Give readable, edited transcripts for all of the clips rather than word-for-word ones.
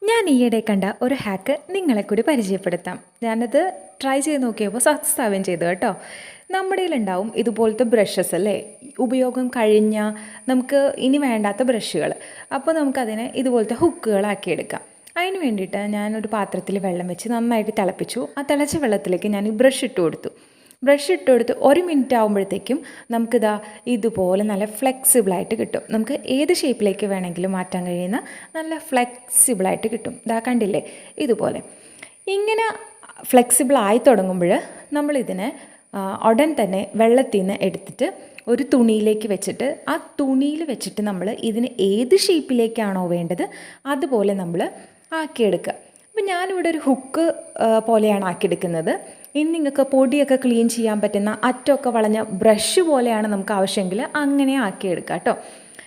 ഞാൻ ഈയിടെ കണ്ട ഒരു ഹാക്ക് നിങ്ങളെ കൂടി പരിചയപ്പെടുത്താം. ഞാനത് ട്രൈ ചെയ്ത് നോക്കിയപ്പോൾ സക്സസ് ആവുകയും ചെയ്തു കേട്ടോ. നമ്മുടെ കയ്യിലുണ്ടാവും ഇതുപോലത്തെ ബ്രഷസ് അല്ലേ, ഉപയോഗം കഴിഞ്ഞ നമുക്ക് ഇനി വേണ്ടാത്ത ബ്രഷുകൾ. അപ്പോൾ നമുക്കതിനെ ഇതുപോലത്തെ ഹുക്കുകളാക്കി എടുക്കാം. അതിന് വേണ്ടിയിട്ട് ഞാനൊരു പാത്രത്തിൽ വെള്ളം വെച്ച് നന്നായിട്ട് തിളപ്പിച്ചു. ആ തിളച്ച വെള്ളത്തിലേക്ക് ഞാൻ ഈ ബ്രഷ് ഇട്ട് കൊടുത്തു. ബ്രഷ് ഇട്ട് കൊടുത്ത് 1 മിനിറ്റ് ആകുമ്പോഴത്തേക്കും നമുക്കിതാ ഇതുപോലെ നല്ല ഫ്ലെക്സിബിളായിട്ട് കിട്ടും. നമുക്ക് ഏത് ഷേപ്പിലേക്ക് വേണമെങ്കിലും മാറ്റാൻ കഴിയുന്ന നല്ല ഫ്ലെക്സിബിളായിട്ട് കിട്ടും. ഇതാ കണ്ടില്ലേ, ഇതുപോലെ. ഇങ്ങനെ ഫ്ലെക്സിബിളായി തുടങ്ങുമ്പോൾ നമ്മളിതിനെ ഉടൻ തന്നെ വെള്ളത്തിൽ നിന്ന് എടുത്തിട്ട് ഒരു തുണിയിലേക്ക് വെച്ചിട്ട് ആ തുണിയിൽ വെച്ചിട്ട് നമ്മൾ ഇതിന് ഏത് ഷേപ്പിലേക്കാണോ വേണ്ടത് അതുപോലെ നമ്മൾ ആക്കിയെടുക്കുക. അപ്പം ഞാനിവിടെ ഒരു ഹുക്ക് പോലെയാണ് ആക്കിയെടുക്കുന്നത്. ഇനി നിങ്ങൾക്ക് പൊടിയൊക്കെ ക്ലീൻ ചെയ്യാൻ പറ്റുന്ന അറ്റമൊക്കെ വളഞ്ഞ ബ്രഷ് പോലെയാണ് നമുക്ക് ആവശ്യമെങ്കിൽ അങ്ങനെ ആക്കിയെടുക്കാം കേട്ടോ.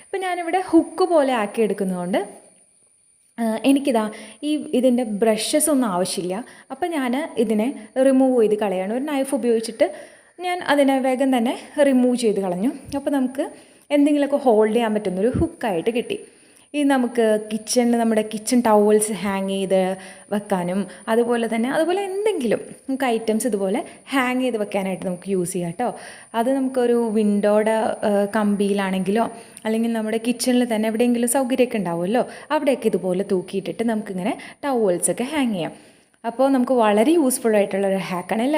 അപ്പം ഞാനിവിടെ ഹുക്ക് പോലെ ആക്കിയെടുക്കുന്നതുകൊണ്ട് എനിക്കിതാ ഇതിൻ്റെ ബ്രഷസ് ഒന്നും ആവശ്യമില്ല. അപ്പം ഞാൻ ഇതിനെ റിമൂവ് ചെയ്ത് കളയാണ്. ഒരു നൈഫ് ഉപയോഗിച്ചിട്ട് ഞാൻ അതിനെ വേഗം തന്നെ റിമൂവ് ചെയ്ത് കളഞ്ഞു. അപ്പോൾ നമുക്ക് എന്തെങ്കിലുമൊക്കെ ഹോൾഡ് ചെയ്യാൻ പറ്റുന്നൊരു ഹുക്കായിട്ട് കിട്ടി. നമുക്ക് നമ്മുടെ കിച്ചൺ ടവൽസ് ഹാങ് ചെയ്ത് വെക്കാനും അതുപോലെ എന്തെങ്കിലും നമുക്ക് ഐറ്റംസ് ഇതുപോലെ ഹാങ് ചെയ്ത് വെക്കാനായിട്ട് നമുക്ക് യൂസ് ചെയ്യാം കേട്ടോ. അത് നമുക്കൊരു വിൻഡോയുടെ കമ്പിയിലാണെങ്കിലോ അല്ലെങ്കിൽ നമ്മുടെ കിച്ചണിൽ തന്നെ എവിടെയെങ്കിലും സൗകര്യമൊക്കെ ഉണ്ടാവുമല്ലോ, അവിടെയൊക്കെ ഇതുപോലെ തൂക്കിയിട്ടിട്ട് നമുക്കിങ്ങനെ ടവൽസൊക്കെ ഹാങ് ചെയ്യാം. അപ്പോൾ നമുക്ക് വളരെ യൂസ്ഫുൾ ആയിട്ടുള്ളൊരു ഹാക്കാണ്. എല്ലാം